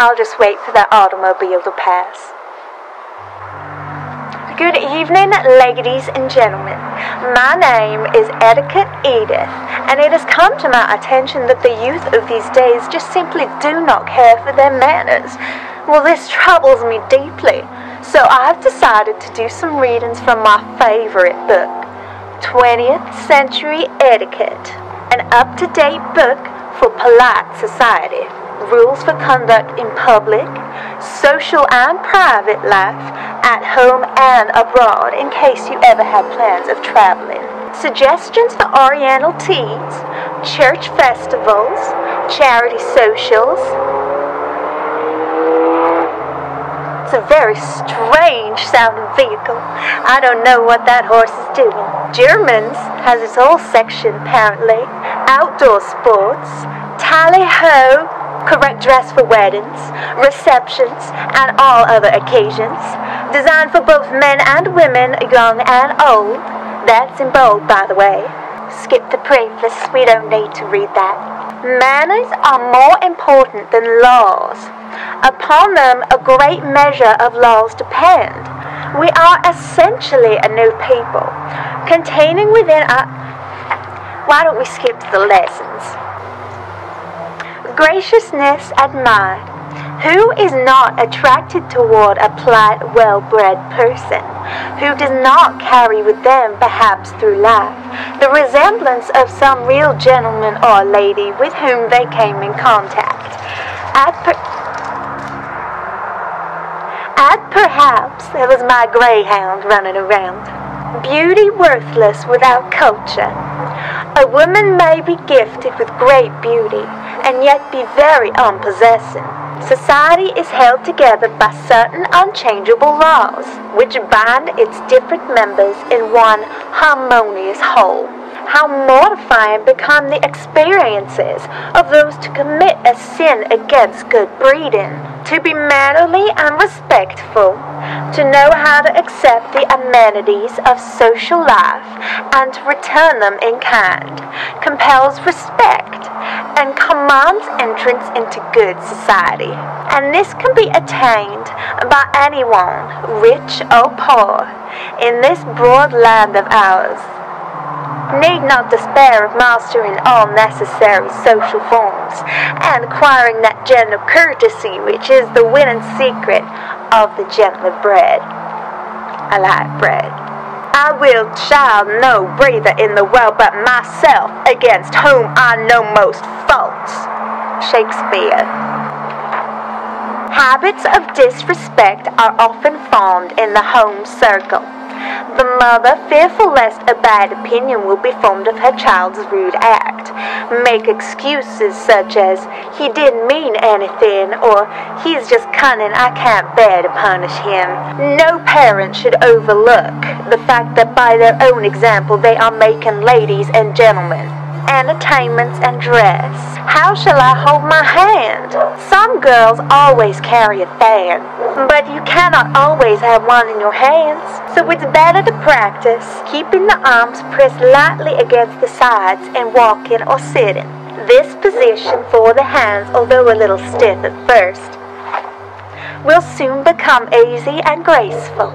I'll just wait for the automobile to pass. Good evening, ladies and gentlemen. My name is Etiquette Edith, and it has come to my attention that the youth of these days just simply do not care for their manners. Well, this troubles me deeply, so I've decided to do some readings from my favorite book, 20th Century Etiquette, an up-to-date book for polite society. Rules for conduct in public, social and private life, at home and abroad, in case you ever have plans of traveling. Suggestions for oriental teas, church festivals, charity socials. It's a very strange sounding vehicle. I don't know what that horse is doing. Germans has its whole section apparently. Outdoor sports, tally-ho, correct dress for weddings, receptions, and all other occasions. Designed for both men and women, young and old. That's in bold, by the way. Skip the preface, we don't need to read that. Manners are more important than laws. Upon them, a great measure of laws depend. We are essentially a new people, containing within our... Why don't we skip to the lessons? Graciousness admired. Who is not attracted toward a polite, well-bred person, who does not carry with them, perhaps through life, the resemblance of some real gentleman or lady with whom they came in contact? Perhaps there was my greyhound running around. Beauty worthless without culture. A woman may be gifted with great beauty, and yet be very unpossessing. Society is held together by certain unchangeable laws, which bind its different members in one harmonious whole. How mortifying become the experiences of those to commit a sin against good breeding, to be mannerly and respectful, to know how to accept the amenities of social life and to return them in kind, compels respect, and commands entrance into good society. And this can be attained by anyone, rich or poor, in this broad land of ours. Need not despair of mastering all necessary social forms, and acquiring that gentle courtesy which is the winning secret of the gentler bred. I like bread. I will child no breather in the world but myself, against whom I know most faults. Shakespeare. Habits of disrespect are often formed in the home circle. The mother, fearful lest a bad opinion will be formed of her child's rude act, make excuses such as, "He didn't mean anything," or "He's just cunning, I can't bear to punish him." No parent should overlook the fact that by their own example they are making ladies and gentlemen. Entertainments and dress. How shall I hold my hand? Some girls always carry a fan, but you cannot always have one in your hands, so it's better to practice keeping the arms pressed lightly against the sides and walking or sitting. This position for the hands, although a little stiff at first, will soon become easy and graceful.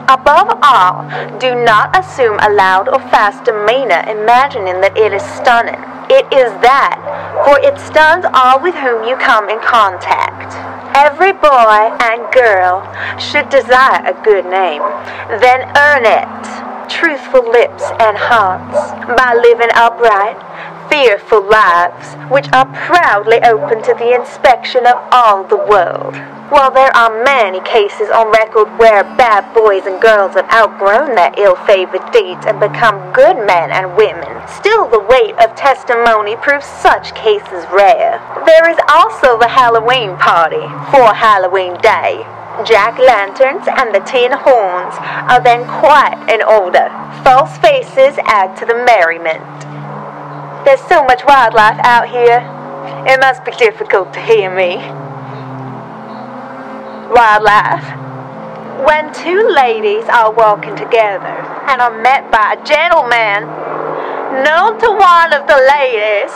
Above all, do not assume a loud or fast demeanor, imagining that it is stunning. It is that, for it stuns all with whom you come in contact. Every boy and girl should desire a good name, then earn it, truthful lips and hearts, by living upright, fearful lives, which are proudly open to the inspection of all the world. While there are many cases on record where bad boys and girls have outgrown their ill-favored deeds and become good men and women, still the weight of testimony proves such cases rare. There is also the Halloween party for Halloween Day. Jack-lanterns and the tin horns are then quite in order. False faces add to the merriment. There's so much wildlife out here, it must be difficult to hear me. Wildlife. When two ladies are walking together and are met by a gentleman, known to one of the ladies,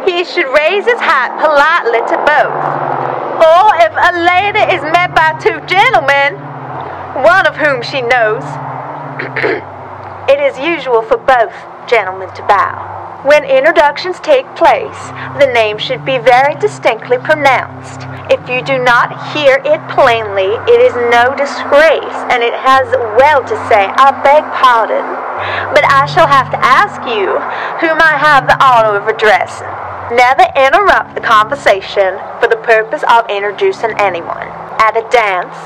he should raise his hat politely to both. Or if a lady is met by two gentlemen, one of whom she knows, it is usual for both gentlemen to bow. When introductions take place, the name should be very distinctly pronounced. If you do not hear it plainly, it is no disgrace, and it has well to say, "I beg pardon, but I shall have to ask you whom I have the honor of addressing." Never interrupt the conversation for the purpose of introducing anyone. At a dance,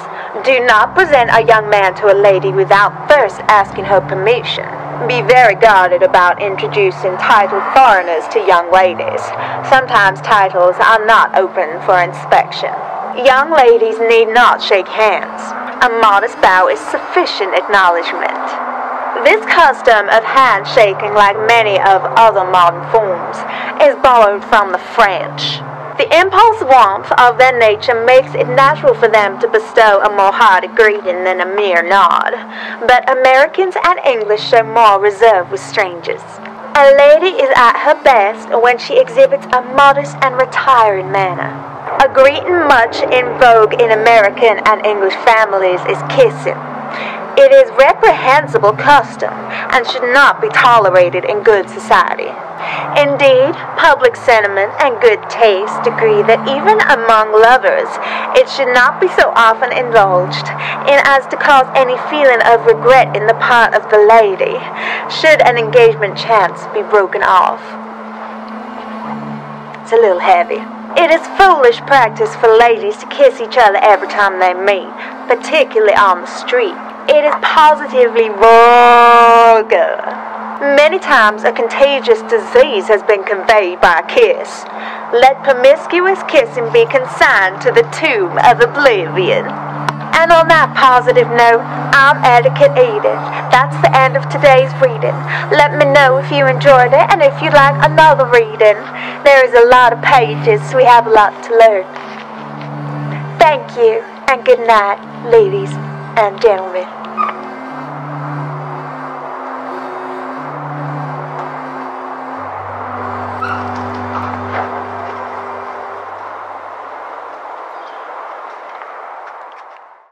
do not present a young man to a lady without first asking her permission. Be very guarded about introducing titled foreigners to young ladies. Sometimes titles are not open for inspection. Young ladies need not shake hands. A modest bow is sufficient acknowledgement. This custom of handshaking, like many of other modern forms, is borrowed from the French. The impulse warmth of their nature makes it natural for them to bestow a more hearty greeting than a mere nod, but Americans and English show more reserve with strangers. A lady is at her best when she exhibits a modest and retiring manner. A greeting much in vogue in American and English families is kissing. It is reprehensible custom and should not be tolerated in good society. Indeed, public sentiment and good taste agree that even among lovers, it should not be so often indulged in as to cause any feeling of regret in the part of the lady, should an engagement chance be broken off. It's a little heavy. It is foolish practice for ladies to kiss each other every time they meet, particularly on the street. It is positively vulgar. Many times a contagious disease has been conveyed by a kiss. Let promiscuous kissing be consigned to the tomb of oblivion. And on that positive note, I'm Etiquette Edith. That's the end of today's reading. Let me know if you enjoyed it and if you'd like another reading. There is a lot of pages, so we have a lot to learn. Thank you, and good night, ladies and gentlemen.